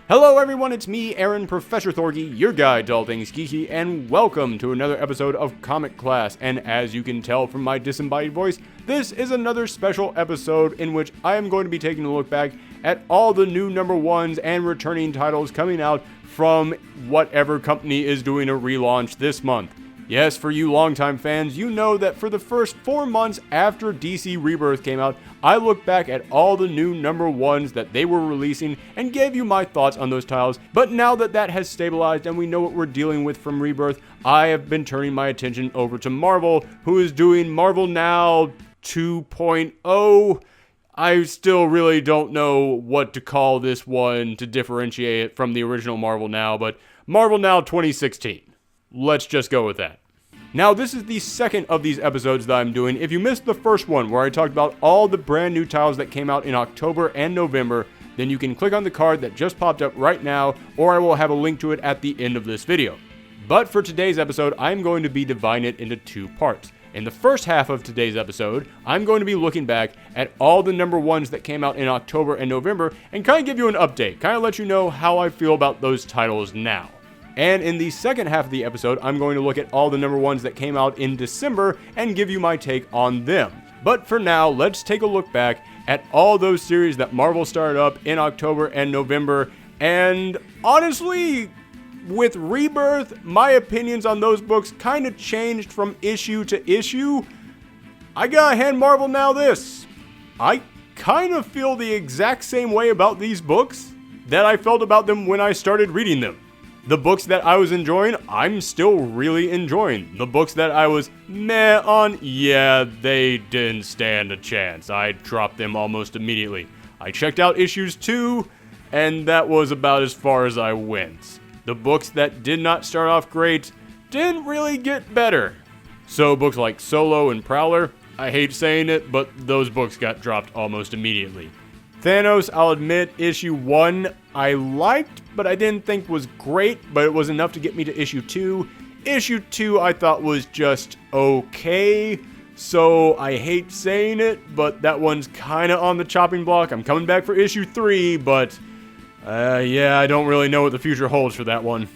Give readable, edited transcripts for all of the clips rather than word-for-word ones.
Hello everyone, it's me, Aaron, Professor Thorgy, your guide to all things geeky, and welcome to another episode of Comic Class. And as you can tell from my disembodied voice, this is another special episode in which I am going to be taking a look back at all the new number ones and returning titles coming out from whatever company is doing a relaunch this month. Yes, for you longtime fans, you know that for the first 4 months after DC Rebirth came out, I looked back at all the new number ones that they were releasing and gave you my thoughts on those titles. But now that that has stabilized and we know what we're dealing with from Rebirth, I have been turning my attention over to Marvel, who is doing Marvel Now 2.0. I still really don't know what to call this one to differentiate it from the original Marvel Now, but Marvel Now 2016. Let's just go with that. Now, this is the second of these episodes that I'm doing. If you missed the first one, where I talked about all the brand new titles that came out in October and November, then you can click on the card that just popped up right now, or I will have a link to it at the end of this video. But for today's episode, I'm going to be dividing it into 2 parts. In the first half of today's episode, I'm going to be looking back at all the number ones that came out in October and November, and kind of give you an update, kind of let you know how I feel about those titles now. And in the second half of the episode, I'm going to look at all the number ones that came out in December and give you my take on them. But for now, let's take a look back at all those series that Marvel started up in October and November. And honestly, with Rebirth, my opinions on those books kind of changed from issue to issue. I gotta hand Marvel Now this. I kind of feel the exact same way about these books that I felt about them when I started reading them. The books that I was enjoying, I'm still really enjoying. The books that I was meh on, yeah, they didn't stand a chance. I dropped them almost immediately. I checked out issues 2, and that was about as far as I went. The books that did not start off great didn't really get better. So books like Solo and Prowler, I hate saying it, but those books got dropped almost immediately. Thanos, I'll admit, issue 1 I liked, but I didn't think was great, but it was enough to get me to issue 2. Issue 2 I thought was just okay, so I hate saying it, but that one's kind of on the chopping block. I'm coming back for issue 3, but yeah, I don't really know what the future holds for that one.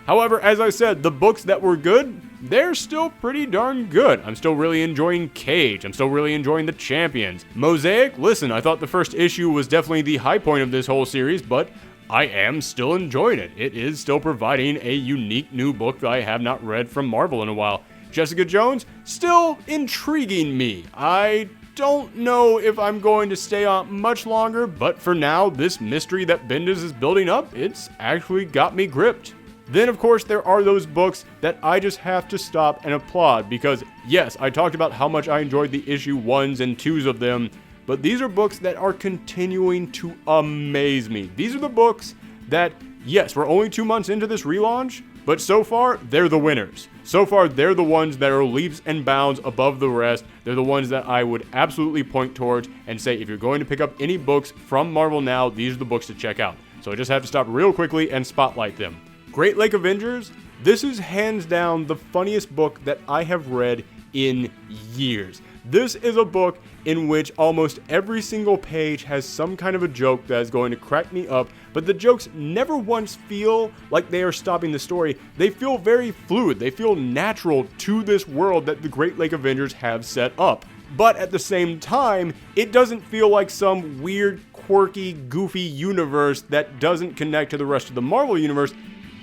However, as I said, the books that were good, they're still pretty darn good. I'm still really enjoying Cage. I'm still really enjoying The Champions. Mosaic, listen, I thought the first issue was definitely the high point of this whole series, but I am still enjoying it. It is still providing a unique new book that I have not read from Marvel in a while. Jessica Jones, still intriguing me. I don't know if I'm going to stay on much longer, but for now, this mystery that Bendis is building up, it's actually got me gripped. Then, of course, there are those books that I just have to stop and applaud because, yes, I talked about how much I enjoyed the issue 1s and 2s of them, but these are books that are continuing to amaze me. These are the books that, yes, we're only 2 months into this relaunch, but so far, they're the winners. So far, they're the ones that are leaps and bounds above the rest. They're the ones that I would absolutely point towards and say, if you're going to pick up any books from Marvel Now, these are the books to check out. So I just have to stop real quickly and spotlight them. Great Lakes Avengers, this is hands down the funniest book that I have read in years. This is a book in which almost every single page has some kind of a joke that is going to crack me up, but the jokes never once feel like they are stopping the story. They feel very fluid. They feel natural to this world that the Great Lakes Avengers have set up. But at the same time, it doesn't feel like some weird, quirky, goofy universe that doesn't connect to the rest of the Marvel universe.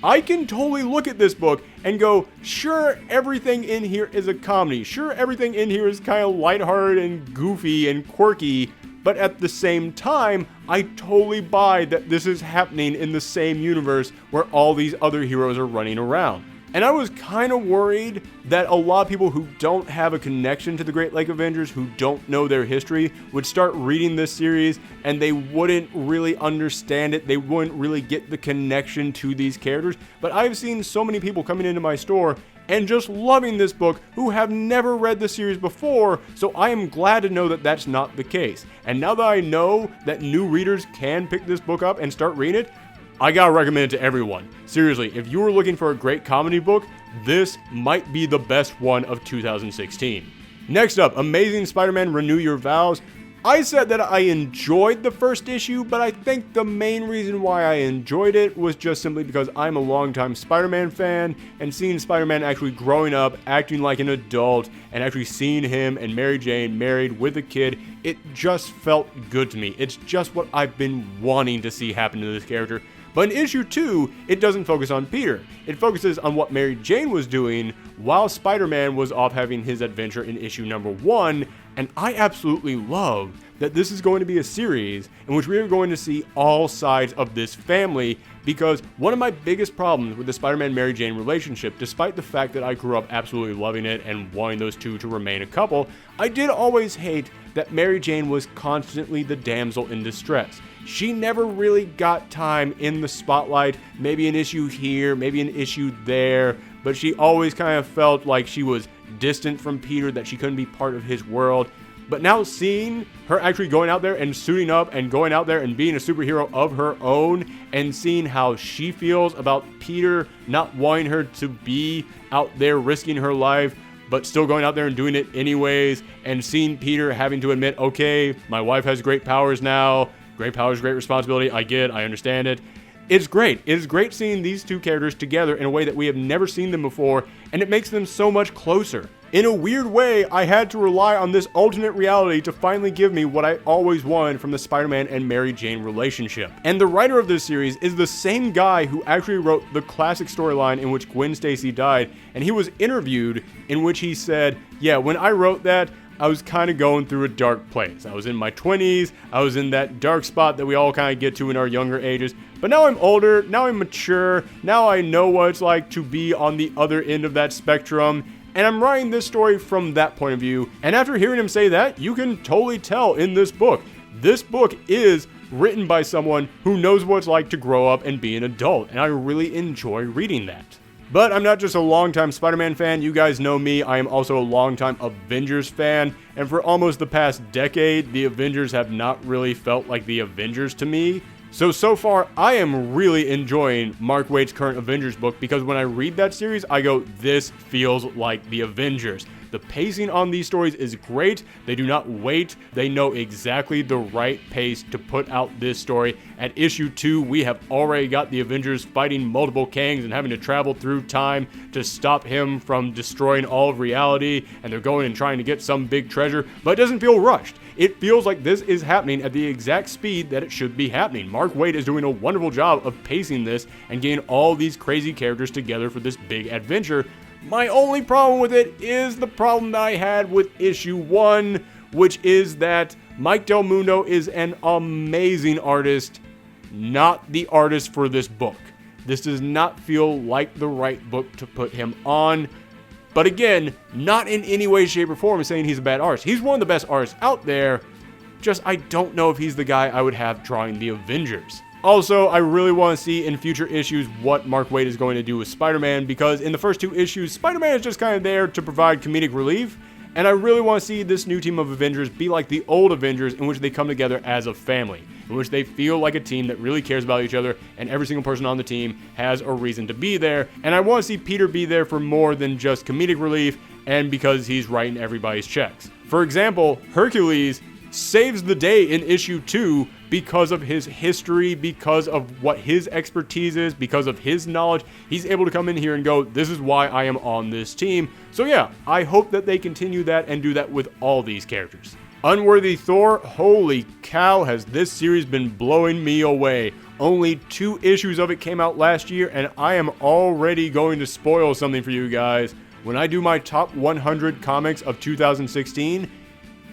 I can totally look at this book and go, sure, everything in here is a comedy. Sure, everything in here is kind of lighthearted and goofy and quirky. But at the same time, I totally buy that this is happening in the same universe where all these other heroes are running around. And I was kind of worried that a lot of people who don't have a connection to the Great Lakes Avengers, who don't know their history, would start reading this series and they wouldn't really understand it. They wouldn't really get the connection to these characters. But I've seen so many people coming into my store and just loving this book who have never read the series before, so I am glad to know that that's not the case. And now that I know that new readers can pick this book up and start reading it, I gotta recommend it to everyone. Seriously, if you were looking for a great comedy book, this might be the best one of 2016. Next up, Amazing Spider-Man Renew Your Vows. I said that I enjoyed the first issue, but I think the main reason why I enjoyed it was just simply because I'm a longtime Spider-Man fan, and seeing Spider-Man actually growing up, acting like an adult, and actually seeing him and Mary Jane married with a kid, it just felt good to me. It's just what I've been wanting to see happen to this character. But in issue 2, it doesn't focus on Peter. It focuses on what Mary Jane was doing while Spider-Man was off having his adventure in issue number 1, and I absolutely love that this is going to be a series in which we are going to see all sides of this family, because one of my biggest problems with the Spider-Man Mary Jane relationship, despite the fact that I grew up absolutely loving it and wanting those two to remain a couple, I did always hate that Mary Jane was constantly the damsel in distress. She never really got time in the spotlight, maybe an issue here, maybe an issue there, but she always kind of felt like she was distant from Peter, that she couldn't be part of his world. But now seeing her actually going out there and suiting up and going out there and being a superhero of her own, and seeing how she feels about Peter not wanting her to be out there risking her life, but still going out there and doing it anyways, and seeing Peter having to admit, okay, my wife has great powers now, great powers, great responsibility, I understand it. It's great. It is great seeing these two characters together in a way that we have never seen them before, and it makes them so much closer. In a weird way, I had to rely on this alternate reality to finally give me what I always wanted from the Spider-Man and Mary Jane relationship. And the writer of this series is the same guy who actually wrote the classic storyline in which Gwen Stacy died, and he was interviewed in which he said, yeah, when I wrote that, I was kind of going through a dark place. I was in my 20s, I was in that dark spot that we all kind of get to in our younger ages. But now I'm older, now I'm mature, now I know what it's like to be on the other end of that spectrum, and I'm writing this story from that point of view. And after hearing him say that, you can totally tell in this book. This book is written by someone who knows what it's like to grow up and be an adult, and I really enjoy reading that. But I'm not just a longtime Spider-Man fan, you guys know me, I am also a longtime Avengers fan, and for almost the past decade, the Avengers have not really felt like the Avengers to me. So far, I am really enjoying Mark Waid's current Avengers book, because when I read that series, I go, this feels like the Avengers. The pacing on these stories is great. They do not wait. They know exactly the right pace to put out this story. At issue 2, we have already got the Avengers fighting multiple Kangs and having to travel through time to stop him from destroying all of reality, and they're going and trying to get some big treasure, but it doesn't feel rushed. It feels like this is happening at the exact speed that it should be happening. Mark Waid is doing a wonderful job of pacing this and getting all these crazy characters together for this big adventure. My only problem with it is the problem that I had with issue 1, which is that Mike Del Mundo is an amazing artist, not the artist for this book. This does not feel like the right book to put him on. But again, not in any way, shape, or form saying he's a bad artist. He's one of the best artists out there. Just I don't know if he's the guy I would have drawing the Avengers. Also, I really want to see in future issues what Mark Waid is going to do with Spider-Man, because in the first 2 issues, Spider-Man is just kind of there to provide comedic relief, and I really want to see this new team of Avengers be like the old Avengers, in which they come together as a family, in which they feel like a team that really cares about each other, and every single person on the team has a reason to be there. And I want to see Peter be there for more than just comedic relief, and because he's writing everybody's checks. For example, Hercules saves the day in issue 2 because of his history, because of what his expertise is, because of his knowledge. He's able to come in here and go, this is why I am on this team. So yeah, I hope that they continue that and do that with all these characters. Unworthy Thor, holy cow, has this series been blowing me away. Only 2 issues of it came out last year, and I am already going to spoil something for you guys. When I do my top 100 comics of 2016,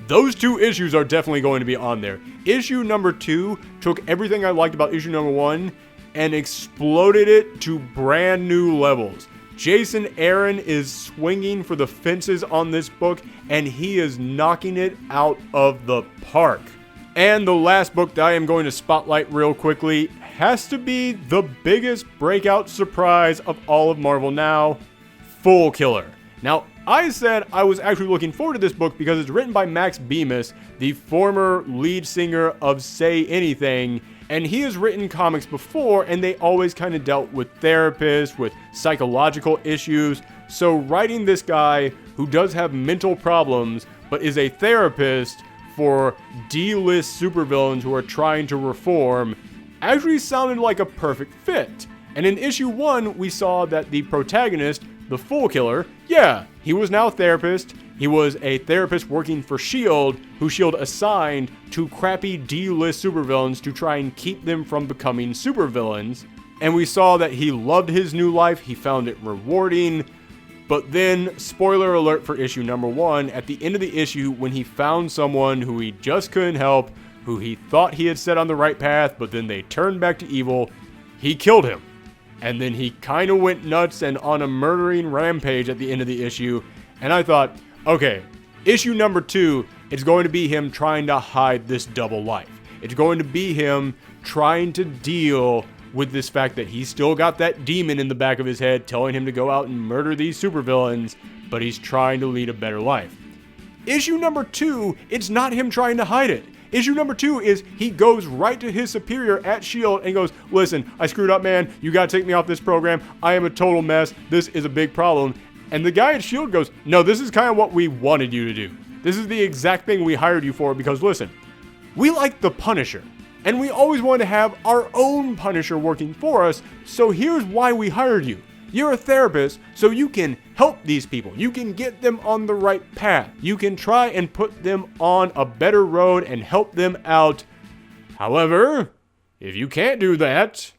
those 2 issues are definitely going to be on there. Issue number 2 took everything I liked about issue number 1 and exploded it to brand new levels. Jason Aaron is swinging for the fences on this book, and he is knocking it out of the park. And the last book that I am going to spotlight real quickly has to be the biggest breakout surprise of all of Marvel now, Foolkiller. Now, I said I was actually looking forward to this book because it's written by Max Bemis, the former lead singer of Say Anything, and he has written comics before, and they always kind of dealt with therapists, with psychological issues. So writing this guy who does have mental problems, but is a therapist for D-list supervillains who are trying to reform actually sounded like a perfect fit. And in issue 1, we saw that the protagonist, the Foolkiller, yeah, he was now a therapist. He was a therapist working for S.H.I.E.L.D., who S.H.I.E.L.D. assigned to crappy D-list supervillains to try and keep them from becoming supervillains. And we saw that he loved his new life, he found it rewarding. But then, spoiler alert for issue number 1, at the end of the issue, when he found someone who he just couldn't help, who he thought he had set on the right path, but then they turned back to evil, he killed him. And then he kind of went nuts and on a murdering rampage at the end of the issue. And I thought, okay, issue number 2, it's going to be him trying to hide this double life. It's going to be him trying to deal with this fact that he's still got that demon in the back of his head telling him to go out and murder these supervillains, but he's trying to lead a better life. Issue number 2, it's not him trying to hide it. Issue number 2 is he goes right to his superior at S.H.I.E.L.D. and goes, listen, I screwed up, man. You gotta take me off this program. I am a total mess. This is a big problem. And the guy at S.H.I.E.L.D. goes, no, this is kind of what we wanted you to do. This is the exact thing we hired you for because, listen, we like the Punisher. And we always wanted to have our own Punisher working for us, so here's why we hired you. You're a therapist, so you can help these people. You can get them on the right path. You can try and put them on a better road and help them out. However, if you can't do that,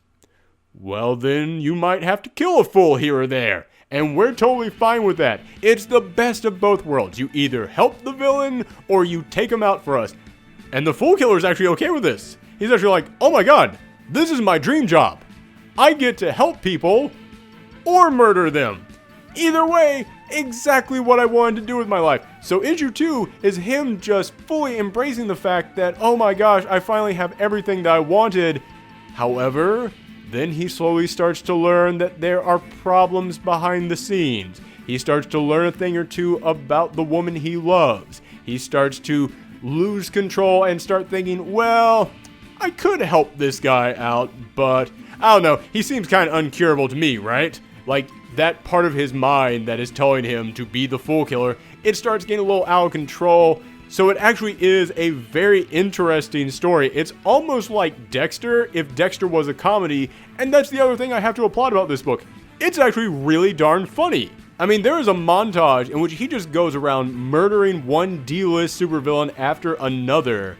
well then you might have to kill a fool here or there. And we're totally fine with that. It's the best of both worlds. You either help the villain or you take him out for us. And the Foolkiller is actually okay with this. He's actually like, oh my god, this is my dream job. I get to help people or murder them. Either way, exactly what I wanted to do with my life. So issue 2 is him just fully embracing the fact that, oh my gosh, I finally have everything that I wanted. However, then he slowly starts to learn that there are problems behind the scenes. He starts to learn a thing or two about the woman he loves. He starts to lose control and start thinking, well, I could help this guy out, but I don't know, he seems kind of uncurable to me, right? Like, that part of his mind that is telling him to be the Foolkiller, it starts getting a little out of control. So it actually is a very interesting story. It's almost like Dexter, if Dexter was a comedy, and that's the other thing I have to applaud about this book. It's actually really darn funny. I mean, there is a montage in which he just goes around murdering one D-list supervillain after another,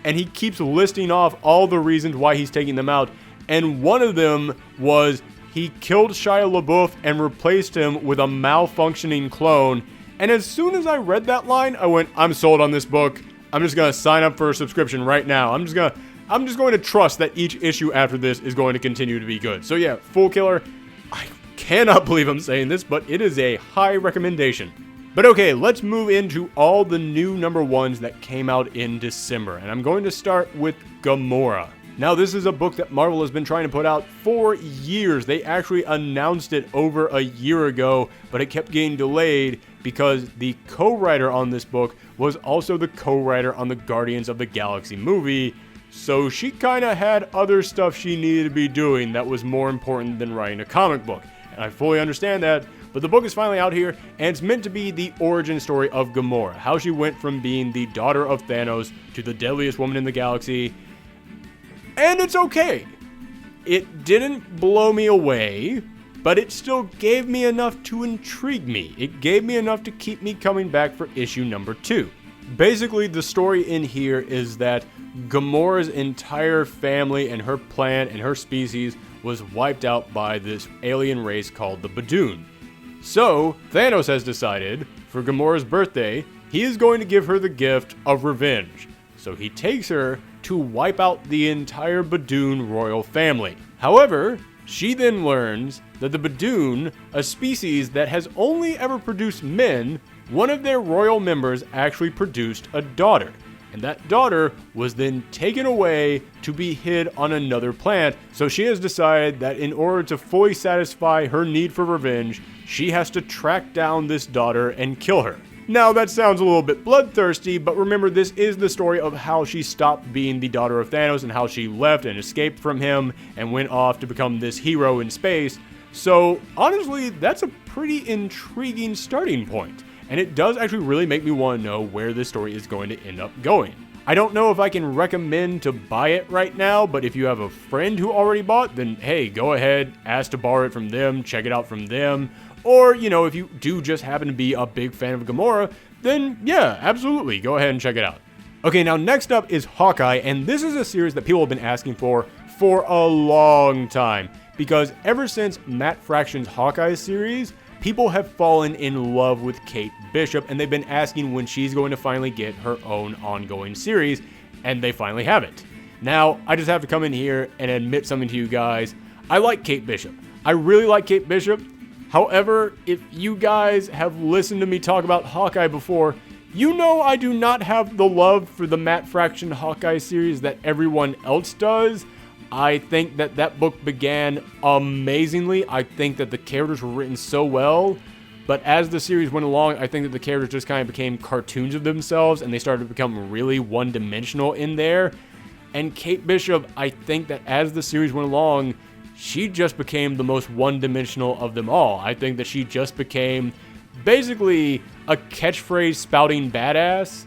and he keeps listing off all the reasons why he's taking them out, and one of them was he killed Shia LaBeouf and replaced him with a malfunctioning clone. And as soon as I read that line, I went, I'm sold on this book. I'm just going to sign up for a subscription right now. I'm just going to trust that each issue after this is going to continue to be good. So yeah, Foolkiller, I cannot believe I'm saying this, but it is a high recommendation. But okay, let's move into all the new number 1s that came out in December. And I'm going to start with Gamora. Now, this is a book that Marvel has been trying to put out for years. They actually announced it over a year ago, but it kept getting delayed because the co-writer on this book was also the co-writer on the Guardians of the Galaxy movie. So she kind of had other stuff she needed to be doing that was more important than writing a comic book. And I fully understand that, but the book is finally out here, and it's meant to be the origin story of Gamora. How she went from being the daughter of Thanos to the deadliest woman in the galaxy. And it's okay. It didn't blow me away, but it still gave me enough to intrigue me. It gave me enough to keep me coming back for issue number 2. Basically, the story in here is that Gamora's entire family and her planet and her species was wiped out by this alien race called the Badoon. So, Thanos has decided, for Gamora's birthday, he is going to give her the gift of revenge. So he takes her to wipe out the entire Badoon royal family. However, she then learns that the Badoon, a species that has only ever produced men, one of their royal members actually produced a daughter. And that daughter was then taken away to be hid on another planet. So she has decided that in order to fully satisfy her need for revenge, she has to track down this daughter and kill her. Now, that sounds a little bit bloodthirsty, but remember, this is the story of how she stopped being the daughter of Thanos and how she left and escaped from him and went off to become this hero in space. So, honestly, that's a pretty intriguing starting point. and it does actually really make me want to know where this story is going to end up going. I don't know if I can recommend to buy it right now, but if you have a friend who already bought, then hey, go ahead, ask to borrow it from them, check it out from them. Or, if you do just happen to be a big fan of Gamora, then yeah, absolutely, go ahead and check it out. Okay, now next up is Hawkeye, and this is a series that people have been asking for a long time. Because ever since Matt Fraction's Hawkeye series, people have fallen in love with Kate Bishop, and they've been asking when she's going to finally get her own ongoing series, and they finally have it. Now, I just have to come in here and admit something to you guys. I like Kate Bishop. I really like Kate Bishop. However, if you guys have listened to me talk about Hawkeye before, you know I do not have the love for the Matt Fraction Hawkeye series that everyone else does. I think that book began amazingly. I think that the characters were written so well, but as the series went along, I think that the characters just kind of became cartoons of themselves, and they started to become really one-dimensional in there. And Kate Bishop, I think that as the series went along, she just became the most one-dimensional of them all. I think that she just became basically a catchphrase spouting badass,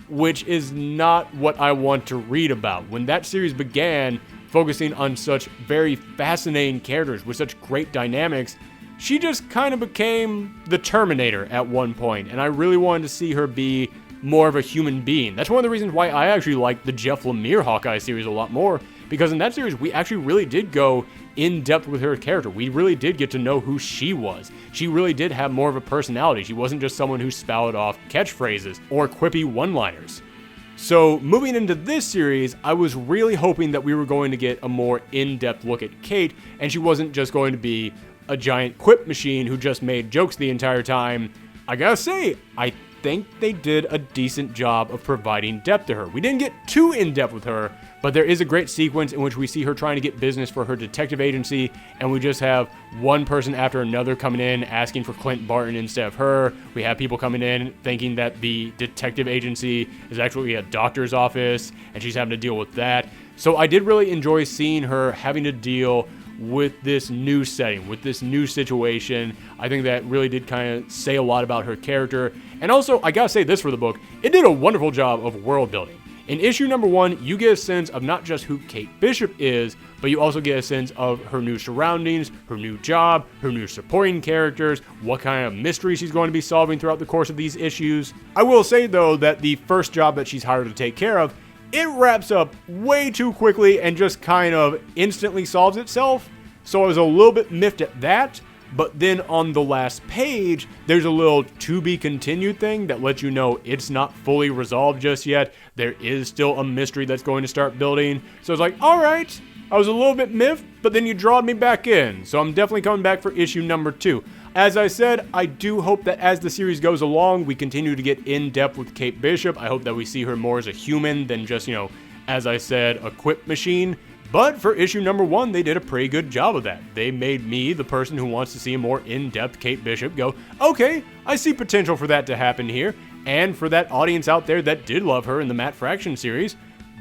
which is not what I want to read about. When that series began, focusing on such very fascinating characters with such great dynamics, she just kind of became the Terminator at one point, and I really wanted to see her be more of a human being. That's one of the reasons why I actually like the Jeff Lemire Hawkeye series a lot more, because in that series, we actually really did go in depth with her character. We really did get to know who she was. She really did have more of a personality. She wasn't just someone who spouted off catchphrases or quippy one-liners. So moving into this series, I was really hoping that we were going to get a more in-depth look at Kate, and she wasn't just going to be a giant quip machine who just made jokes the entire time. I gotta say, I think they did a decent job of providing depth to her. We didn't get too in-depth with her, but there is a great sequence in which we see her trying to get business for her detective agency, and we just have one person after another coming in asking for Clint Barton instead of her. We have people coming in thinking that the detective agency is actually a doctor's office, and she's having to deal with that. So I did really enjoy seeing her having to deal with this new setting, with this new situation. I think that really did kind of say a lot about her character. And also, I gotta say this for the book, it did a wonderful job of world building. In issue number 1, you get a sense of not just who Kate Bishop is, but you also get a sense of her new surroundings, her new job, her new supporting characters, what kind of mystery she's going to be solving throughout the course of these issues. I will say, though, that the first job that she's hired to take care of, it wraps up way too quickly and just kind of instantly solves itself. So I was a little bit miffed at that. But then on the last page, there's a little to be continued thing that lets you know it's not fully resolved just yet. There is still a mystery that's going to start building. So it's like, all right, I was a little bit miffed, but then you drawed me back in. So I'm definitely coming back for issue number 2. As I said, I do hope that as the series goes along, we continue to get in depth with Kate Bishop. I hope that we see her more as a human than just, as I said, a quip machine. But for issue number 1, they did a pretty good job of that. They made me, the person who wants to see a more in-depth Kate Bishop, go, okay, I see potential for that to happen here. And for that audience out there that did love her in the Matt Fraction series,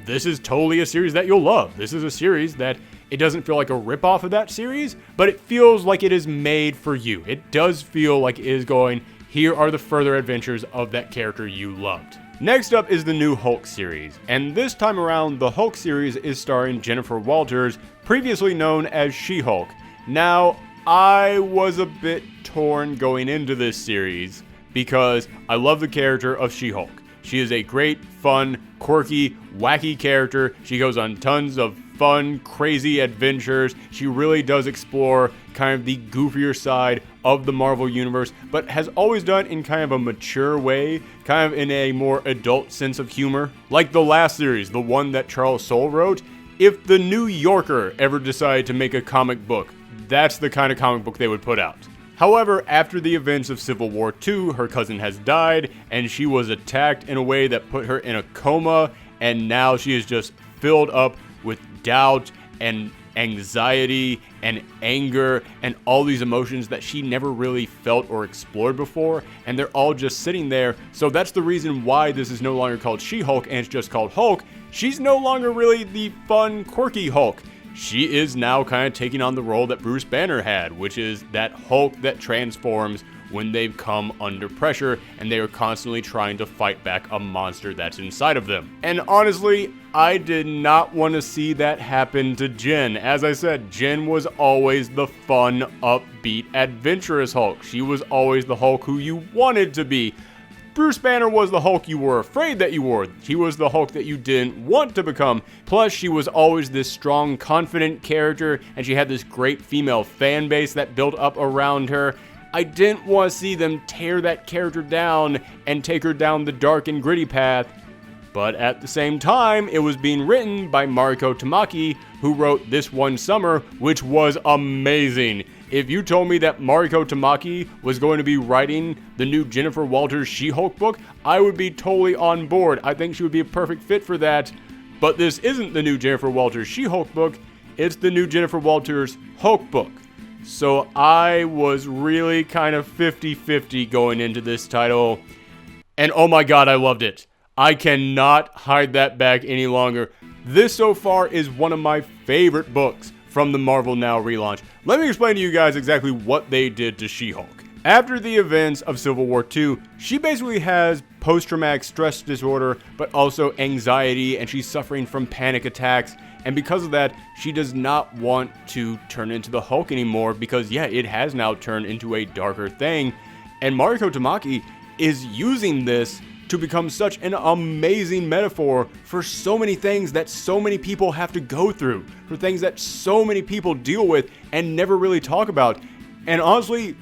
this is totally a series that you'll love. This is a series that it doesn't feel like a ripoff of that series, but it feels like it is made for you. It does feel like it is going, here are the further adventures of that character you loved. Next up is the new Hulk series, and this time around, the Hulk series is starring Jennifer Walters, previously known as She-Hulk. Now, I was a bit torn going into this series, because I love the character of She-Hulk. She is a great, fun, quirky, wacky character. She goes on tons of fun, crazy adventures. She really does explore kind of the goofier side of the Marvel Universe, but has always done in kind of a mature way, kind of in a more adult sense of humor. Like the last series, the one that Charles Soule wrote, if the New Yorker ever decided to make a comic book, that's the kind of comic book they would put out. However, after the events of Civil War II, her cousin has died, and she was attacked in a way that put her in a coma, and now she is just filled up with doubt and anxiety and anger and all these emotions that she never really felt or explored before, and they're all just sitting there. So that's the reason why this is no longer called She-Hulk and it's just called Hulk. She's no longer really the fun, quirky Hulk. She is now kind of taking on the role that Bruce Banner had, which is that Hulk that transforms when they've come under pressure and they are constantly trying to fight back a monster that's inside of them. And honestly, I did not want to see that happen to Jen. As I said, Jen was always the fun, upbeat, adventurous Hulk. She was always the Hulk who you wanted to be. Bruce Banner was the Hulk you were afraid that you were. She was the Hulk that you didn't want to become. Plus, she was always this strong, confident character, and she had this great female fan base that built up around her. I didn't want to see them tear that character down and take her down the dark and gritty path. But at the same time, it was being written by Mariko Tamaki, who wrote This One Summer, which was amazing. If you told me that Mariko Tamaki was going to be writing the new Jennifer Walters She-Hulk book, I would be totally on board. I think she would be a perfect fit for that. But this isn't the new Jennifer Walters She-Hulk book, it's the new Jennifer Walters Hulk book. So I was really kind of 50-50 going into this title. And oh my god, I loved it. I cannot hide that back any longer. This so far is one of my favorite books from the Marvel Now relaunch. Let me explain to you guys exactly what they did to She-Hulk. After the events of Civil War II, she basically has post-traumatic stress disorder, but also anxiety, and she's suffering from panic attacks. And because of that, she does not want to turn into the Hulk anymore because, yeah, it has now turned into a darker thing. And Mariko Tamaki is using this to become such an amazing metaphor for so many things that so many people have to go through, for things that so many people deal with and never really talk about. And honestly,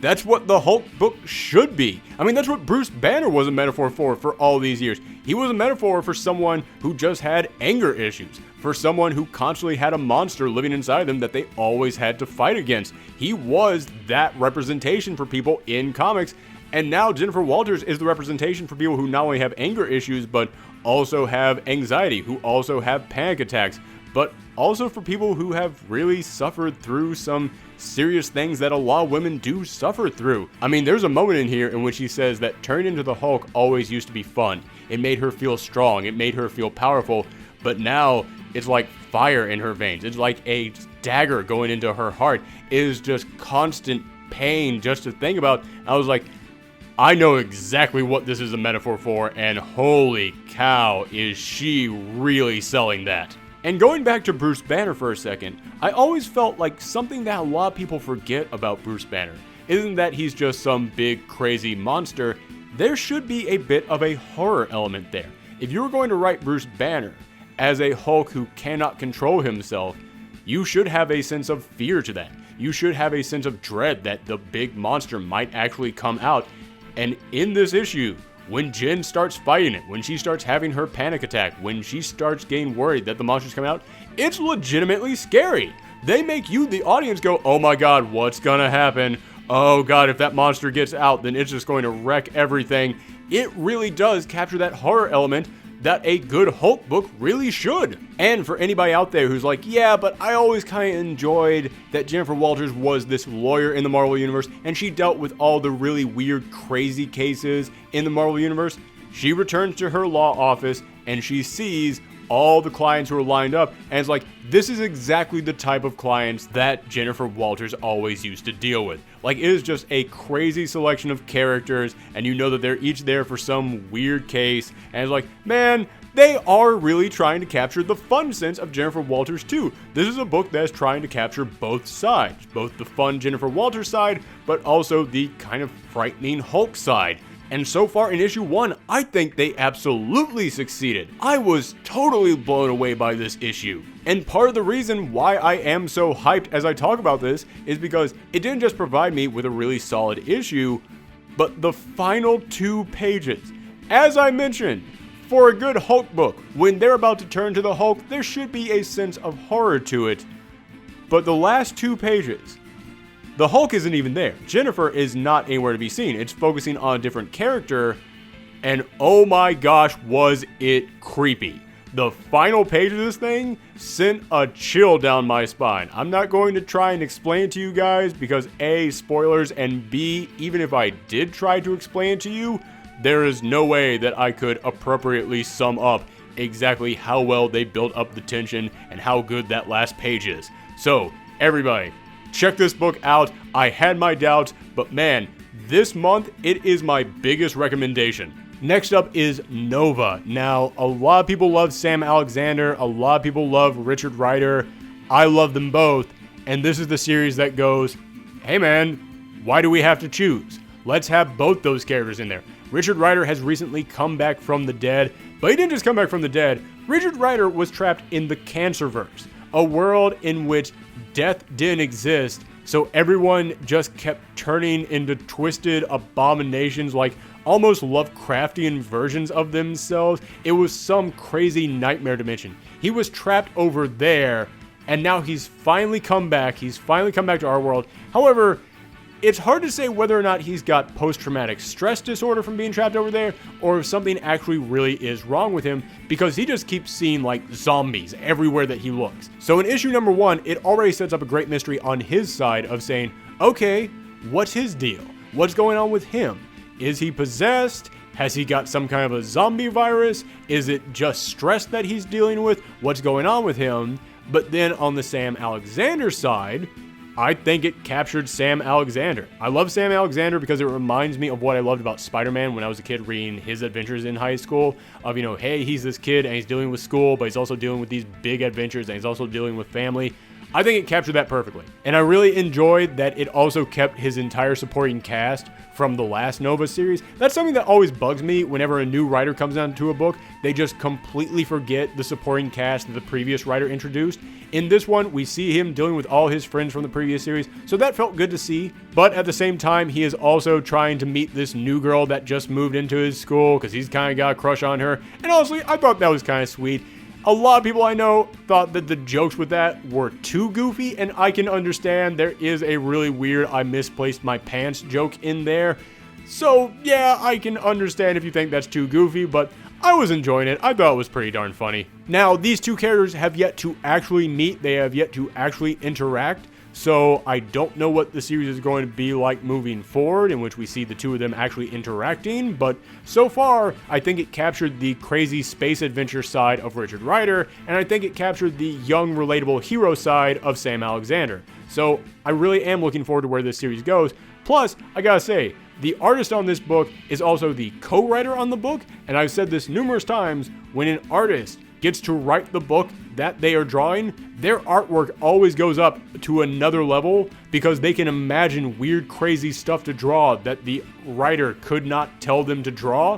that's what the Hulk book should be. I mean, that's what Bruce Banner was a metaphor for all these years. He was a metaphor for someone who just had anger issues, for someone who constantly had a monster living inside them that they always had to fight against. He was that representation for people in comics. And now Jennifer Walters is the representation for people who not only have anger issues, but also have anxiety, who also have panic attacks, but also for people who have really suffered through some serious things that a lot of women do suffer through. I mean, there's a moment in here in which he says that turning into the Hulk always used to be fun. It made her feel strong. It made her feel powerful. But now it's like fire in her veins. It's like a dagger going into her heart. It is just constant pain just to think about. I was like, I know exactly what this is a metaphor for, and holy cow, is she really selling that. And going back to Bruce Banner for a second, I always felt like something that a lot of people forget about Bruce Banner isn't that he's just some big crazy monster. There should be a bit of a horror element there. If you were going to write Bruce Banner as a Hulk who cannot control himself, you should have a sense of fear to that. You should have a sense of dread that the big monster might actually come out. And in this issue, when Jen starts fighting it, when she starts having her panic attack, when she starts getting worried that the monster's coming out, it's legitimately scary. They make you, the audience, go, oh my god, what's gonna happen? Oh god, if that monster gets out, then it's just going to wreck everything. It really does capture that horror element that a good Hulk book really should. And for anybody out there who's like, yeah, but I always kind of enjoyed that Jennifer Walters was this lawyer in the Marvel Universe, and she dealt with all the really weird, crazy cases in the Marvel Universe. She returns to her law office, and she sees all the clients who are lined up, and it's like, this is exactly the type of clients that Jennifer Walters always used to deal with. Like, it is just a crazy selection of characters, and you know that they're each there for some weird case, and it's like, man, they are really trying to capture the fun sense of Jennifer Walters too. This is a book that's trying to capture both sides, both the fun Jennifer Walters side, but also the kind of frightening Hulk side. And so far in issue 1, I think they absolutely succeeded. I was totally blown away by this issue. And part of the reason why I am so hyped as I talk about this is because it didn't just provide me with a really solid issue, but the final 2 pages. As I mentioned, for a good Hulk book, when they're about to turn to the Hulk, there should be a sense of horror to it. But the last 2 pages, the Hulk isn't even there. Jennifer is not anywhere to be seen. It's focusing on a different character, and oh my gosh, was it creepy. The final page of this thing sent a chill down my spine. I'm not going to try and explain it to you guys because A, spoilers, and B, even if I did try to explain it to you, there is no way that I could appropriately sum up exactly how well they built up the tension and how good that last page is. So, everybody, check this book out. I had my doubts, but man, this month, it is my biggest recommendation. Next up is Nova. Now, a lot of people love Sam Alexander, a lot of people love Richard Rider. I love them both, and this is the series that goes, hey man, why do we have to choose? Let's have both those characters in there. Richard Rider has recently come back from the dead, but he didn't just come back from the dead. Richard Rider was trapped in the Cancerverse, a world in which death didn't exist, so everyone just kept turning into twisted abominations, like almost Lovecraftian versions of themselves. It was some crazy nightmare dimension. He was trapped over there, and now he's finally come back. He's finally come back to our world. However, it's hard to say whether or not he's got post-traumatic stress disorder from being trapped over there, or if something actually really is wrong with him, because he just keeps seeing like zombies everywhere that he looks. So in issue number 1, it already sets up a great mystery on his side of saying, okay, what's his deal? What's going on with him? Is he possessed? Has he got some kind of a zombie virus? Is it just stress that he's dealing with? What's going on with him? But then on the Sam Alexander side, I think it captured Sam Alexander. I love Sam Alexander because it reminds me of what I loved about Spider-Man when I was a kid reading his adventures in high school. Of, you know, hey, he's this kid and he's dealing with school, but he's also dealing with these big adventures and he's also dealing with family. I think it captured that perfectly. And I really enjoyed that it also kept his entire supporting cast from the last Nova series. That's something that always bugs me whenever a new writer comes onto a book. They just completely forget the supporting cast that the previous writer introduced. In this one, we see him dealing with all his friends from the previous series, so that felt good to see. But at the same time, he is also trying to meet this new girl that just moved into his school because he's kind of got a crush on her. And honestly, I thought that was kind of sweet. A lot of people I know thought that the jokes with that were too goofy, and I can understand there is a really weird I misplaced my pants joke in there. So yeah, I can understand if you think that's too goofy, but I was enjoying it. I thought it was pretty darn funny. Now, these two characters have yet to actually meet. They have yet to actually interact. So I don't know what the series is going to be like moving forward, in which we see the two of them actually interacting. But so far, I think it captured the crazy space adventure side of Richard Rider, and I think it captured the young, relatable hero side of Sam Alexander. So I really am looking forward to where this series goes. Plus, I gotta say, the artist on this book is also the co-writer on the book, and I've said this numerous times, when an artist gets to write the book that they are drawing, their artwork always goes up to another level because they can imagine weird, crazy stuff to draw that the writer could not tell them to draw.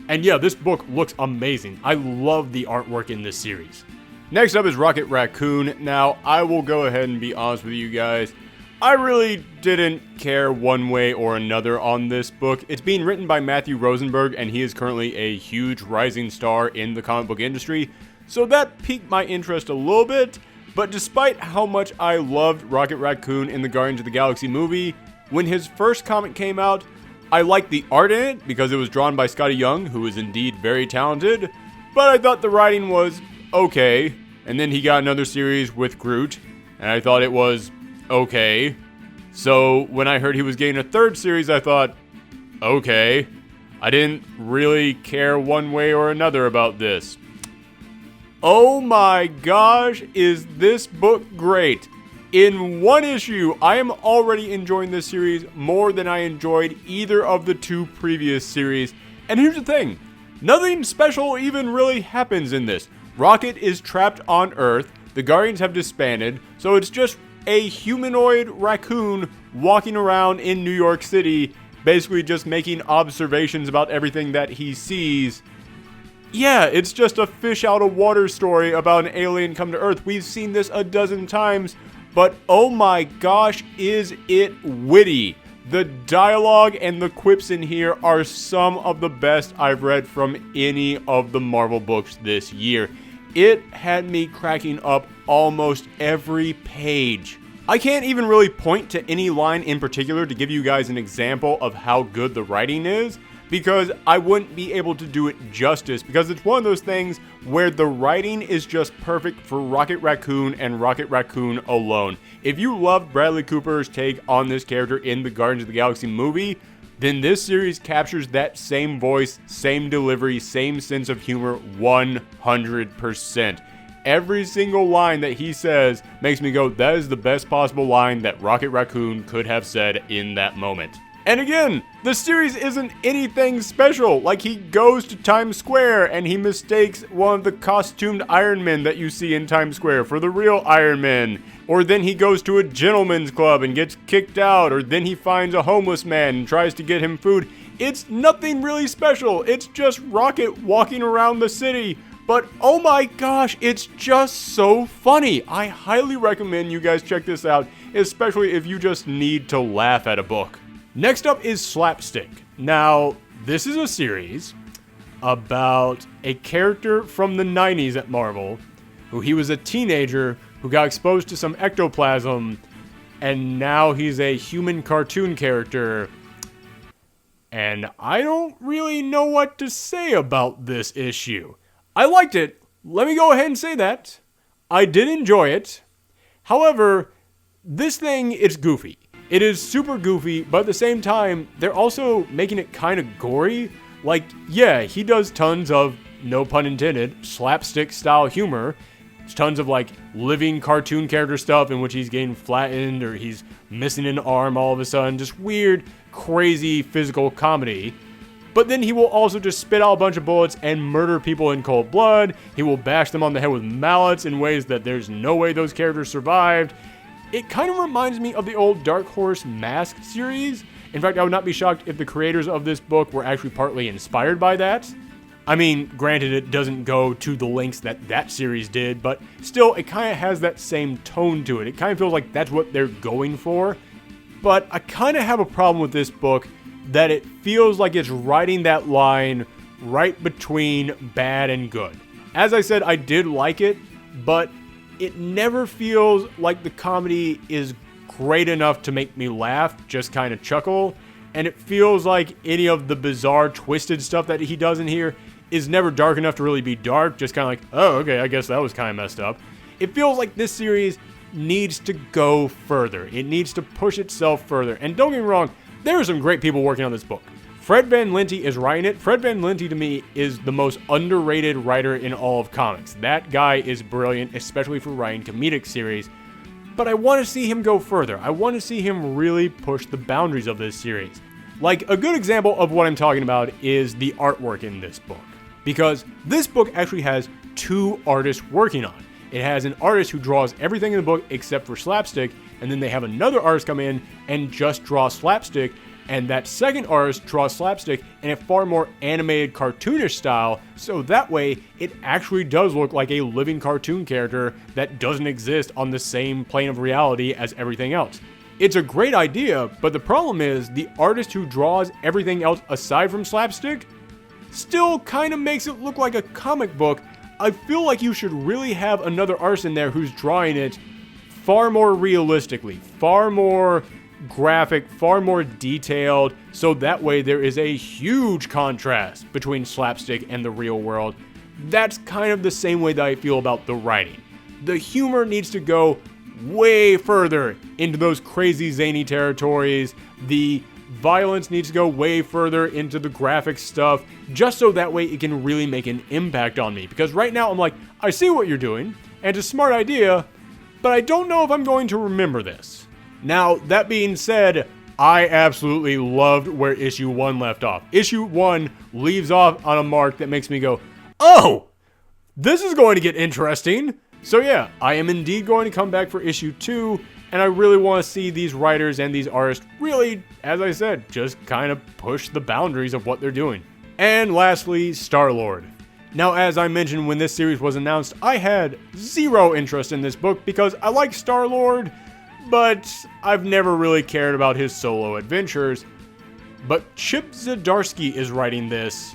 And yeah, this book looks amazing. I love the artwork in this series. Next up is Rocket Raccoon. Now, I will go ahead and be honest with you guys. I really didn't care one way or another on this book. It's being written by Matthew Rosenberg, and he is currently a huge rising star in the comic book industry, so that piqued my interest a little bit. But despite how much I loved Rocket Raccoon in the Guardians of the Galaxy movie, when his first comic came out, I liked the art in it because it was drawn by Scotty Young, who is indeed very talented, but I thought the writing was okay. And then he got another series with Groot, and I thought it was okay. So when I heard he was getting a third series, I thought, okay. I didn't really care one way or another about this. Oh my gosh, is this book great? In one issue, I am already enjoying this series more than I enjoyed either of the two previous series. And here's the thing, nothing special even really happens in this. Rocket is trapped on Earth, the Guardians have disbanded, so it's just a humanoid raccoon walking around in New York City, basically just making observations about everything that he sees. Yeah, it's just a fish out of water story about an alien come to Earth. We've seen this a dozen times, but oh my gosh, is it witty. The dialogue and the quips in here are some of the best I've read from any of the Marvel books this year. It had me cracking up almost every page. I can't even really point to any line in particular to give you guys an example of how good the writing is, because I wouldn't be able to do it justice, because it's one of those things where the writing is just perfect for Rocket Raccoon and Rocket Raccoon alone. If you loved Bradley Cooper's take on this character in the Guardians of the Galaxy movie, then this series captures that same voice, same delivery, same sense of humor 100%. Every single line that he says makes me go, that is the best possible line that Rocket Raccoon could have said in that moment. And again, the series isn't anything special. Like, he goes to Times Square and he mistakes one of the costumed Iron Men that you see in Times Square for the real Iron Man. Or then he goes to a gentleman's club and gets kicked out. Or then he finds a homeless man and tries to get him food. It's nothing really special. It's just Rocket walking around the city. But oh my gosh, it's just so funny. I highly recommend you guys check this out, especially if you just need to laugh at a book. Next up is Slapstick. Now, this is a series about a character from the 90s at Marvel, who he was a teenager who got exposed to some ectoplasm, and now he's a human cartoon character. And I don't really know what to say about this issue. I liked it. Let me go ahead and say that. I did enjoy it. However, this thing, it's goofy. It is super goofy, but at the same time, they're also making it kind of gory. Like, yeah, he does tons of, no pun intended, slapstick style humor. It's tons of like living cartoon character stuff in which he's getting flattened or he's missing an arm all of a sudden. Just weird, crazy physical comedy. But then he will also just spit out a bunch of bullets and murder people in cold blood. He will bash them on the head with mallets in ways that there's no way those characters survived. It kind of reminds me of the old Dark Horse Mask series. In fact, I would not be shocked if the creators of this book were actually partly inspired by that. I mean, granted, it doesn't go to the lengths that series did, but still, it kind of has that same tone to it. It kind of feels like that's what they're going for. But I kind of have a problem with this book that it feels like it's riding that line right between bad and good. As I said, I did like it, but it never feels like the comedy is great enough to make me laugh, just kind of chuckle. And it feels like any of the bizarre, twisted stuff that he does in here is never dark enough to really be dark, just kind of like, oh, okay, I guess that was kind of messed up. It feels like this series needs to go further. It needs to push itself further. And don't get me wrong, there are some great people working on this book. Fred Van Lente is writing it. Fred Van Lente, to me, is the most underrated writer in all of comics. That guy is brilliant, especially for writing comedic series. But I want to see him go further. I want to see him really push the boundaries of this series. Like, a good example of what I'm talking about is the artwork in this book. Because this book actually has two artists working on it. It has an artist who draws everything in the book except for Slapstick, and then they have another artist come in and just draw Slapstick, and that second artist draws Slapstick in a far more animated, cartoonish style, so that way it actually does look like a living cartoon character that doesn't exist on the same plane of reality as everything else. It's a great idea, but the problem is the artist who draws everything else aside from Slapstick still kind of makes it look like a comic book. I feel like you should really have another artist in there who's drawing it far more realistically, far more graphic, far more detailed, so that way there is a huge contrast between Slapstick and the real world. That's kind of the same way that I feel about the writing. The humor needs to go way further into those crazy zany territories. The violence needs to go way further into the graphic stuff, just so that way it can really make an impact on me. Because right now I'm like, I see what you're doing, and it's a smart idea, but I don't know if I'm going to remember this. Now, that being said, I absolutely loved where issue 1 left off. Issue 1 leaves off on a mark that makes me go, oh, this is going to get interesting. So yeah, I am indeed going to come back for issue 2, and I really want to see these writers and these artists really, as I said, just kind of push the boundaries of what they're doing. And lastly, Star-Lord. Now, as I mentioned when this series was announced, I had zero interest in this book because I like Star-Lord, but I've never really cared about his solo adventures. But Chip Zdarsky is writing this.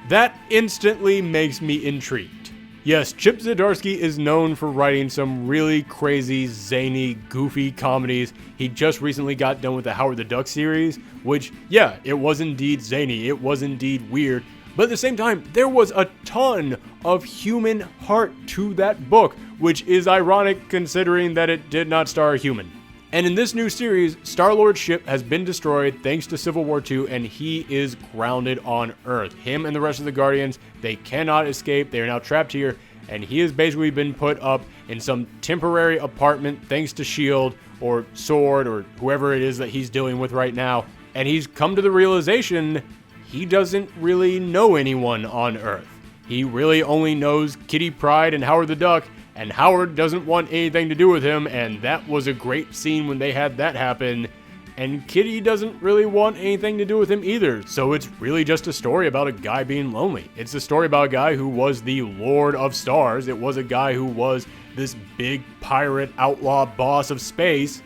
That instantly makes me intrigued. Yes, Chip Zdarsky is known for writing some really crazy, zany, goofy comedies. He just recently got done with the Howard the Duck series, which, yeah, it was indeed zany, it was indeed weird, but at the same time, there was a ton of human heart to that book, which is ironic considering that it did not star a human. And in this new series, Star-Lord's ship has been destroyed thanks to Civil War II, and he is grounded on Earth. Him and the rest of the Guardians, they cannot escape. They are now trapped here, and he has basically been put up in some temporary apartment thanks to S.H.I.E.L.D. or S.W.O.R.D. or whoever it is that he's dealing with right now. And he's come to the realization he doesn't really know anyone on Earth. He really only knows Kitty Pryde and Howard the Duck, and Howard doesn't want anything to do with him, and that was a great scene when they had that happen. And Kitty doesn't really want anything to do with him either, so it's really just a story about a guy being lonely. It's a story about a guy who was the Lord of Stars. It was a guy who was this big pirate outlaw boss of space,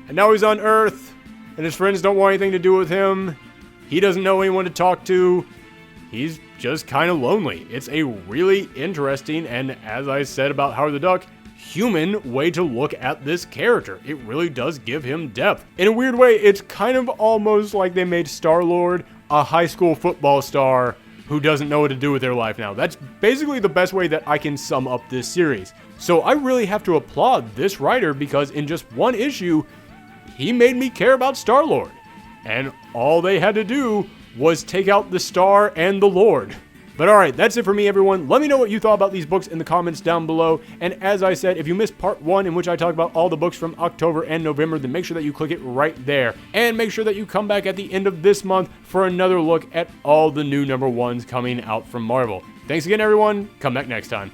and now he's on Earth, and his friends don't want anything to do with him. He doesn't know anyone to talk to. He's just kind of lonely. It's a really interesting, and as I said about Howard the Duck, human way to look at this character. It really does give him depth. In a weird way, it's kind of almost like they made Star-Lord a high school football star who doesn't know what to do with their life now. That's basically the best way that I can sum up this series. So I really have to applaud this writer, because in just one issue, he made me care about Star-Lord. And all they had to do was take out the Star and the Lord. But alright, that's it for me, everyone. Let me know what you thought about these books in the comments down below. And as I said, if you missed part 1, in which I talk about all the books from October and November, then make sure that you click it right there. And make sure that you come back at the end of this month for another look at all the new #1s coming out from Marvel. Thanks again, everyone. Come back next time.